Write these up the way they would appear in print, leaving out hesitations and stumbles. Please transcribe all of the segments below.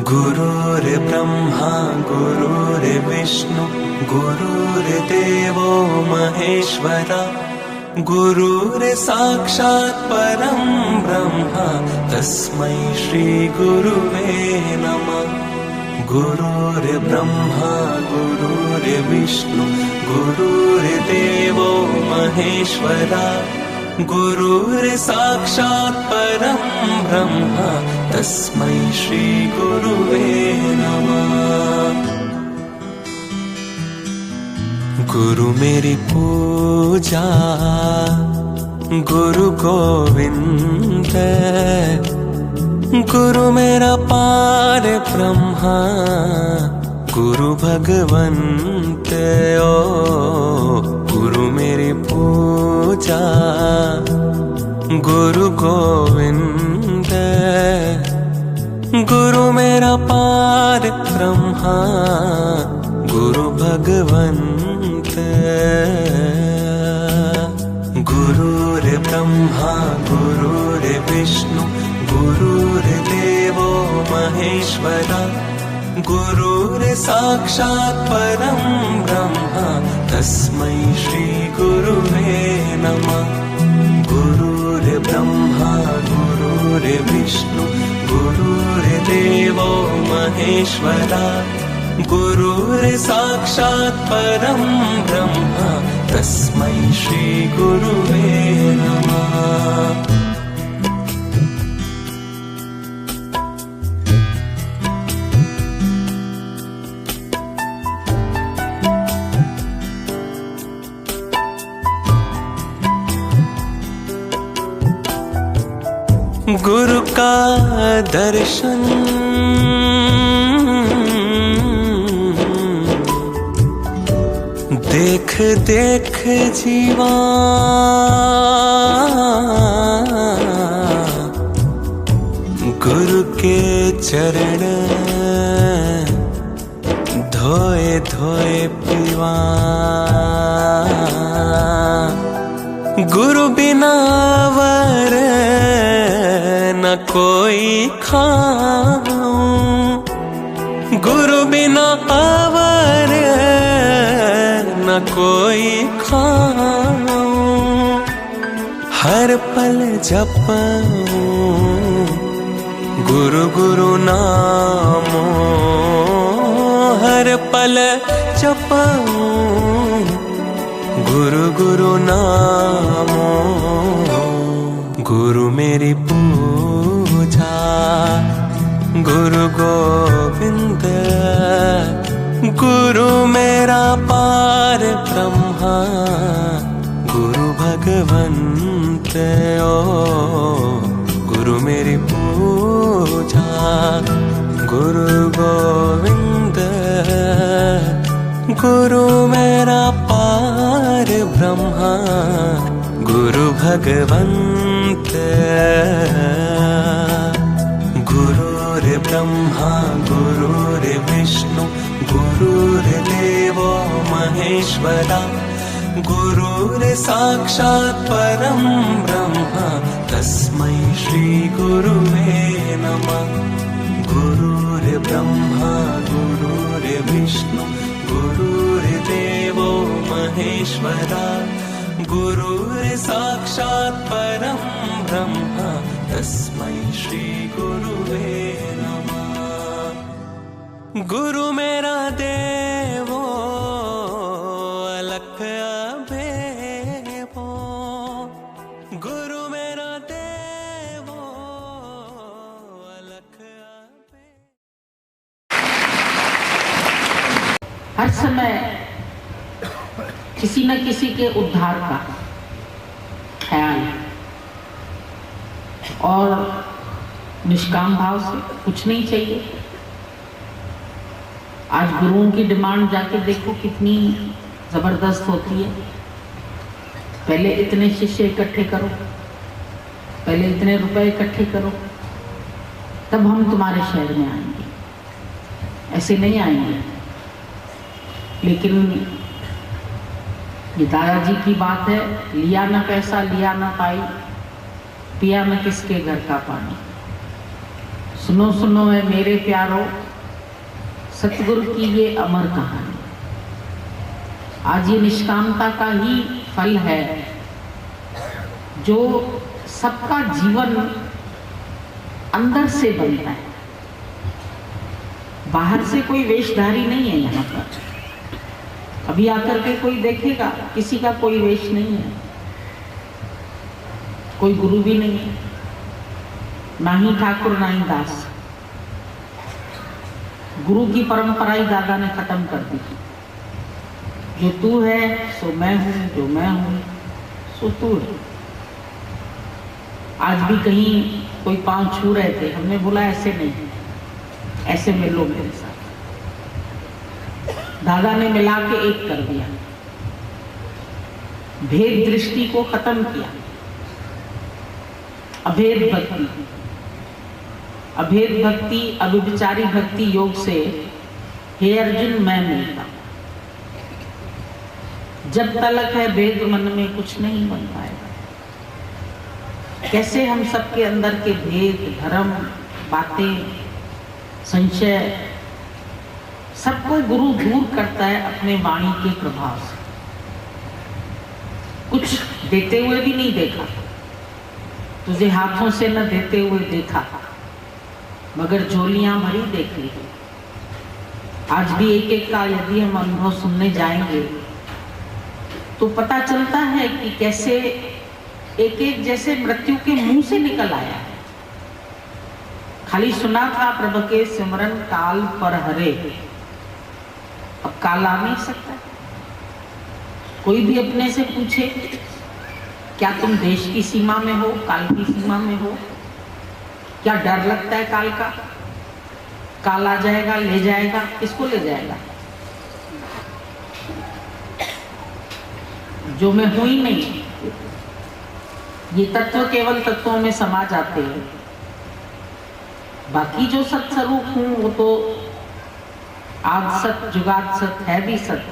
गुरुर्ब्रह्मा गुरुर्विष्णु गुरुर्देवो महेश्वरा गुरुर्साक्षात् परं ब्रह्म तस्मै श्री गुरुवे नमः। गुरुर्ब्रह्मा गुरुर्विष्णु गुरुर्देवो महेश्वरा गुरुर्साक्षात् परं ब्रह्म तस्मै श्री गुरुवे नमः। गुरु मेरी पूजा गुरु गोविंद, गुरु मेरा पार ब्रह्मा गुरु भगवंत। ओ गुरु मेरी पूजा गुरु गोविंद, गुरु मेरा पार ब्रह्मा गुरु भगवंत। गुरुर्ब्रह्मा गुरुर्विष्णु गुरुर्देवो महेश्वरा गुरुर्साक्षात् परं ब्रह्म तस्मै श्री गुरुवे नमः। गुरुर्ब्रह्मा गुरुर्विष्णु गुरुर्देवो महेश्वरा गुरुर्साक्षात् परं ब्रह्म तस्मै श्री गुरुवे नमः। गुरु का दर्शन देख देख जीवा, गुरु के चरण धोए धोए पीवा। गुरु बिना वर न कोई खाऊं, गुरु बिना अवर न कोई खाऊं। हर पल जपूं गुरु गुरु नामो, हर पल जपूं गुरु गुरु नामो। गुरु मेरी पूजा गुरु गोविंद, गुरु मेरा पार ब्रह्मा गुरु भगवंत। ओ गुरु मेरी पूजा गुरु गोविंद, गुरु मेरा पार ब्रह्मा गुरु भगवंत। गुरुर्ब्रह्मा गुरुर्विष्णु गुरुर्देवो महेश्वरा गुरुर्साक्षात् परं ब्रह्म तस्मै श्री गुरुवे नमः। गुरुर्ब्रह्मा गुरुर्विष्णु गुरुर्देवो महेश्वरा गुरुर्साक्षात् परं ब्रह्म तस्मै श्री गुरुवे नमः। गुरु मेरा देवो अलख अभेवो, गुरु मेरा देवो अलख अभेवो। हर समय किसी न किसी के उद्धार का ख्याल और निष्काम भाव से कुछ नहीं चाहिए। आज गुरुओं की डिमांड जाके देखो कितनी जबरदस्त होती है। पहले इतने शिष्य इकट्ठे करो, पहले इतने रुपए इकट्ठे करो, तब हम तुम्हारे शहर में आएंगे। ऐसे नहीं आएंगे। लेकिन ये दादाजी की बात है, लिया न पैसा लिया न पाई, पिया न किसके घर का पानी। सुनो सुनो है मेरे प्यारो, सतगुरु की ये अमर कहानी। आज ये निष्कामता का ही फल है जो सबका जीवन अंदर से बनता है। बाहर से कोई वेशधारी नहीं है यहाँ पर। अभी आकर के कोई देखेगा किसी का कोई वेश नहीं है, कोई गुरु भी नहीं है, ना ही ठाकुर ना ही दास। गुरु की परंपरा ही दादा ने खत्म कर दी। जो तू है सो मैं हूं, जो मैं हूं सो तू है। आज भी कहीं कोई पांव छू रहे थे, हमने बोला ऐसे नहीं, ऐसे मिलो मेरे साथ। दादा ने मिला के एक कर दिया, भेद दृष्टि को खत्म किया। अभेद भक्ति, अभेद भक्ति, अभिचारी भक्ति योग से हे अर्जुन मैं मिलता। जब तलक है भेद मन में कुछ नहीं बन पाएगा। कैसे हम सबके अंदर के भेद, धर्म, बातें, संशय सबको गुरु दूर करता है अपने वाणी के प्रभाव से। कुछ देते हुए भी नहीं देखा, तुझे हाथों से न देते हुए देखा, मगर झोलियां भरी देख ली। आज भी एक एक का यदि हम अनुभव सुनने जाएंगे तो पता चलता है कि कैसे एक एक जैसे मृत्यु के मुंह से निकल आया है। खाली सुना था प्रभु के सिमरन काल पर हरे, अब काल आ नहीं सकता। कोई भी अपने से पूछे क्या तुम देश की सीमा में हो, काल की सीमा में हो? क्या डर लगता है काल का? काल आ जाएगा, ले जाएगा, किसको ले जाएगा? जो मैं हूं ही नहीं। ये तत्व केवल तत्वों में समा जाते हैं। बाकी जो सत स्वरूप हूं वो तो आद सत, जुगाद सत है भी सत,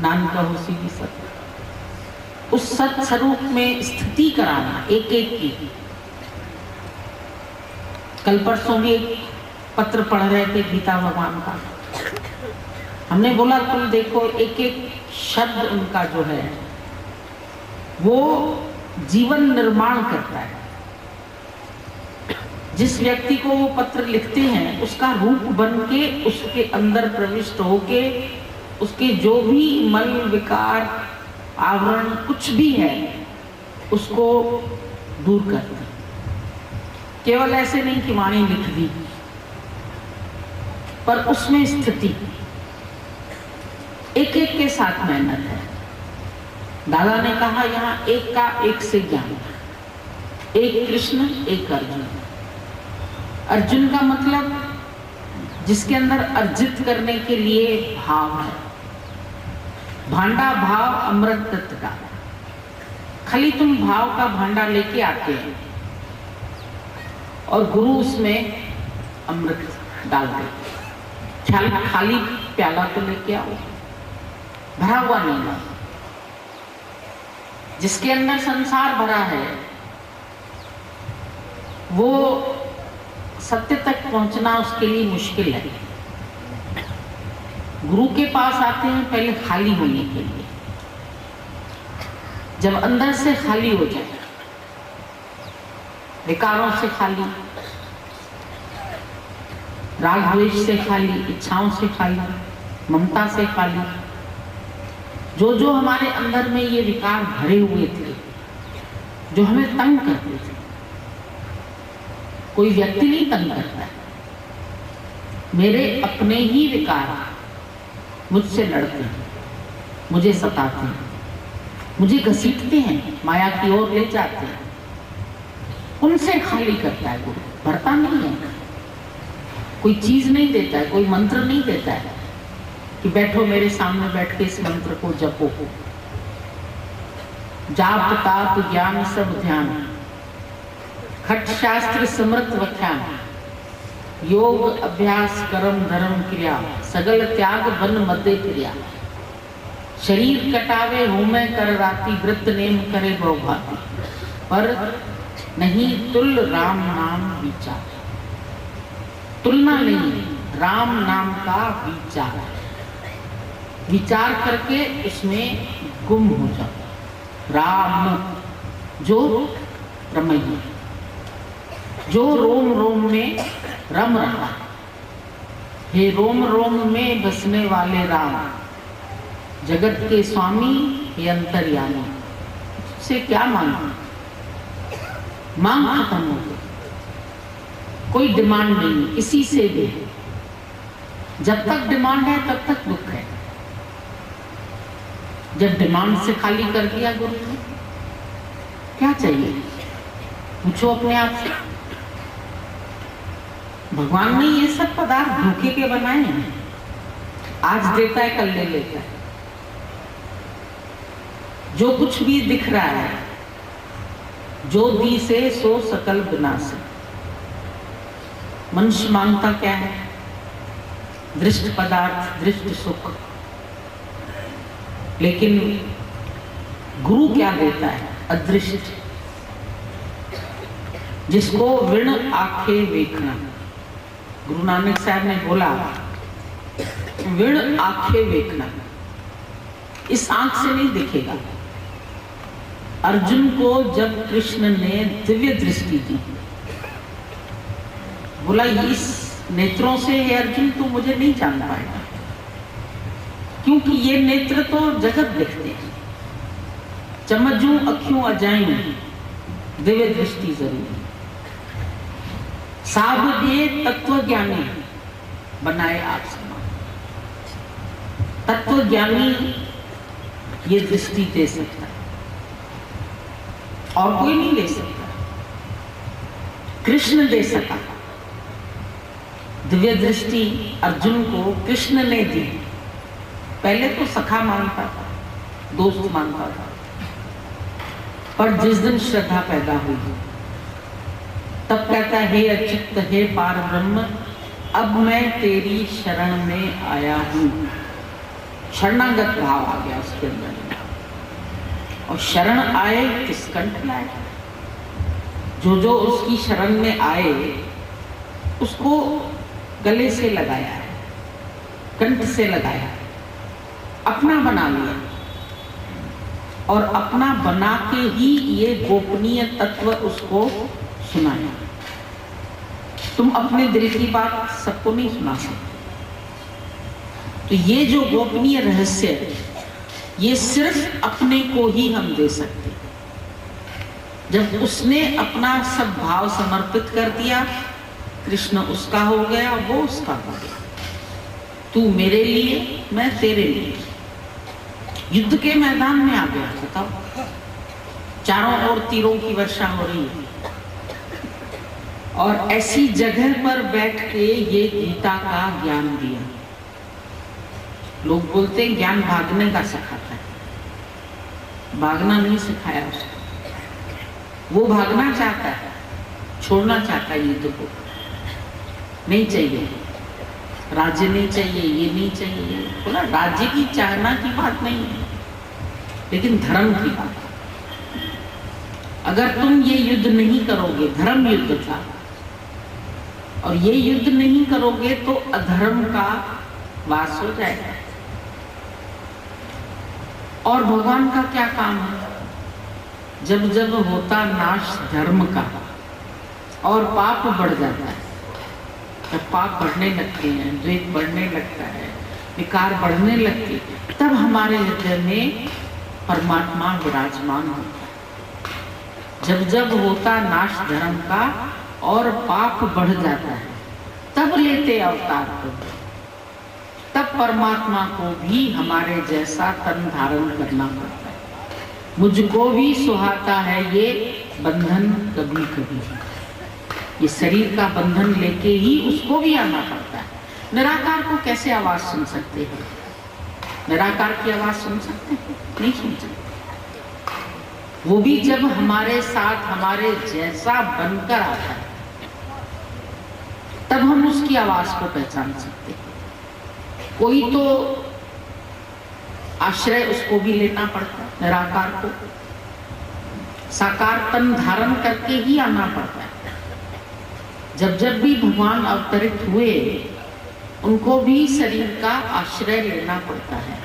नानका होसी भी सत। उस सत स्वरूप में स्थिति कराना एक एक की। कल परसों भी एक पत्र पढ़ रहे थे गीता भगवान का। हमने बोला तुम देखो एक एक शब्द उनका जो है वो जीवन निर्माण करता है। जिस व्यक्ति को वो पत्र लिखते हैं उसका रूप बन के उसके अंदर प्रविष्ट होके उसके जो भी मल विकार आवरण कुछ भी है उसको दूर करते हैं। केवल ऐसे नहीं कि वाणी लिख दी, पर उसमें स्थिति एक एक के साथ मेहनत है। दादा ने कहा यहाँ एक का एक से ज्ञान, एक कृष्ण एक अर्जुन। अर्जुन का मतलब जिसके अंदर अर्जित करने के लिए भाव है। भांडा भाव अमृत तत्व का। खाली तुम भाव का भांडा लेके आते हैं और गुरु उसमें अमृत डाल दे। खाली प्याला तो लेके आओ, भरा हुआ नहीं लाओ। जिसके अंदर संसार भरा है वो सत्य तक पहुंचना उसके लिए मुश्किल है। गुरु के पास आते हैं पहले खाली होने के लिए। जब अंदर से खाली हो जाए, विकारों से खाली, राग द्वेष से खाली, इच्छाओं से खाली, ममता से खाली, जो जो हमारे अंदर में ये विकार भरे हुए थे जो हमें तंग करते थे। कोई व्यक्ति नहीं तंग करता है, मेरे अपने ही विकार मुझसे लड़ते हैं, मुझे सताते हैं, मुझे घसीटते हैं, माया की ओर ले जाते हैं। उनसे खाली करता है गुरु, भरता नहीं है। कोई चीज नहीं देता है, कोई मंत्र नहीं देता है कि बैठो मेरे सामने बैठ के इस मंत्र को जपो। जाप ताप ज्ञान सब ध्यान, खट शास्त्र समृत व्याख्यान, योग अभ्यास कर्म धर्म क्रिया, सगल त्याग बन मध्य क्रिया। शरीर कटावे होमे कर राती, व्रत नेम करे बहुभाती, पर नहीं तुल राम नाम विचार। तुलना नहीं है, राम नाम का विचार, विचार करके उसमें गुम हो जाओ। राम जो रमैया, जो रोम रोम में रम रहा, हे रोम रोम में बसने वाले राम, जगत के स्वामी हे अंतर्यामी, से क्या मांगू? मांग खत्म हो गई, कोई डिमांड नहीं, इसी से भी। जब तक डिमांड है तब तक दुख है। जब डिमांड से खाली कर दिया गुरु ने, क्या चाहिए? पूछो अपने आप से। भगवान ने ये सब पदार्थ धोखे के बनाए हैं। आज देता है, कल ले लेता है। जो कुछ भी दिख रहा है, जो दी से सो सकल विनाश। मनुष्य मांगता क्या है? दृष्ट पदार्थ, दृष्ट सुख। लेकिन गुरु क्या देता है? अदृष्ट, जिसको विण आंखें देखना। गुरु नानक साहब ने बोला, विण आंखें देखना। इस आंख से नहीं दिखेगा। अर्जुन को जब कृष्ण ने दिव्य दृष्टि दी, बोला इस नेत्रों से हे अर्जुन तू मुझे नहीं जान पाएगा, क्योंकि ये नेत्र तो जगत देखते हैं। चमजू अखियों अजायूं, दिव्य दृष्टि जरूरी। साब ये तत्व ज्ञानी बनाए आप समान। तत्व ज्ञानी ये दृष्टि दे सकता है, और कोई नहीं दे सकता। कृष्ण दे सका। दिव्य दृष्टि अर्जुन को कृष्ण ने दी। पहले तो सखा मानता था, दोस्त मानता था, पर जिस दिन श्रद्धा पैदा हुई तब कहता है, हे अच्युत, हे पार ब्रह्म, अब मैं तेरी शरण में आया हूं। शरणागत भाव आ गया उसके अंदर, और शरण आए किस कंठ लाए। जो जो उसकी शरण में आए उसको गले से लगाया, कंठ से लगाया, अपना बना लिया। और अपना बना के ही ये गोपनीय तत्व उसको सुनाया। तुम अपने दिल की बात सबको नहीं सुना सकते। तो ये जो गोपनीय रहस्य है, ये सिर्फ अपने को ही हम दे सकते। जब उसने अपना सब भाव समर्पित कर दिया, कृष्ण उसका हो गया, वो उसका हो गया। तू मेरे लिए, मैं तेरे लिए। युद्ध के मैदान में आ गया। बताओ, चारों ओर तीरों की वर्षा हो रही है, और ऐसी जगह पर बैठ के ये गीता का ज्ञान दिया। लोग बोलते हैं ज्ञान भागने का सिखाता है। भागना नहीं सिखाया उसको। वो भागना चाहता है, छोड़ना चाहता है युद्ध को। नहीं चाहिए राज्य, नहीं चाहिए ये, नहीं चाहिए। बोला राज्य की चाहना की बात नहीं है, लेकिन धर्म की बात। अगर तुम ये युद्ध नहीं करोगे, धर्म युद्ध था, और ये युद्ध नहीं करोगे तो अधर्म का वास हो जाएगा। और भगवान का क्या काम है? जब जब होता नाश धर्म का और पाप बढ़ जाता है, जब पाप बढ़ने लगते हैं, द्वेष बढ़ने लगता है, विकार बढ़ने लगते हैं, तब हमारे हृदय में परमात्मा विराजमान होता है। जब जब होता नाश धर्म का और पाप बढ़ जाता है, तब लेते अवतार को। तब परमात्मा को भी हमारे जैसा तन धारण करना पड़ता है। मुझको भी सुहाता है ये बंधन कभी कभी। ये शरीर का बंधन लेके ही उसको भी आना पड़ता है। निराकार को कैसे आवाज सुन सकते हैं? निराकार की आवाज सुन सकते हैं? नहीं सुन सकते। वो भी जब हमारे साथ हमारे जैसा बनकर आता है, तब हम उसकी आवाज को पहचान सकते हैं। कोई तो आश्रय उसको भी लेना पड़ता है, निराकार को साकार तन धारण करके ही आना पड़ता है। जब जब भी भगवान अवतरित हुए उनको भी शरीर का आश्रय लेना पड़ता है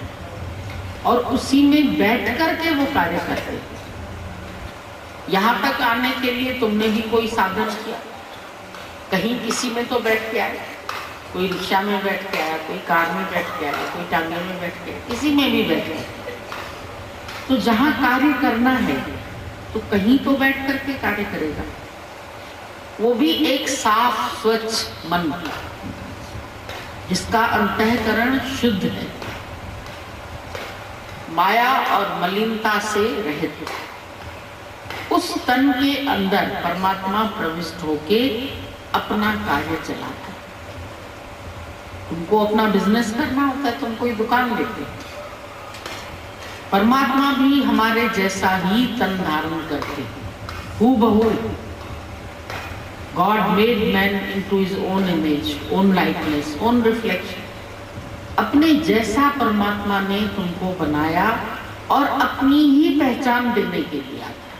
और उसी में बैठ करके वो कार्य करते हैं। यहाँ तक आने के लिए तुमने भी कोई साधन किया, कहीं किसी में तो बैठ के आए, कोई रिक्शा में बैठ के आया, कोई कार में बैठ के आया, कोई टांगे में बैठ के आया, किसी में भी बैठ गया। तो जहाँ कार्य करना है तो कहीं तो बैठ करके कार्य करेगा, वो भी एक साफ स्वच्छ मन जिसका अंतःकरण शुद्ध है, माया और मलिनता से रहित। उस तन के अंदर परमात्मा प्रविष्ट होके अपना कार्य चलाता है। तुमको अपना बिजनेस करना होता है, तुम कोई दुकान लेते हो, परमात्मा भी हमारे जैसा ही तन धारण करते हैं, हूबहू। God made man into his own image, own likeness, own reflection. अपने जैसा परमात्मा ने तुमको बनाया और अपनी ही पहचान देने के लिए आता।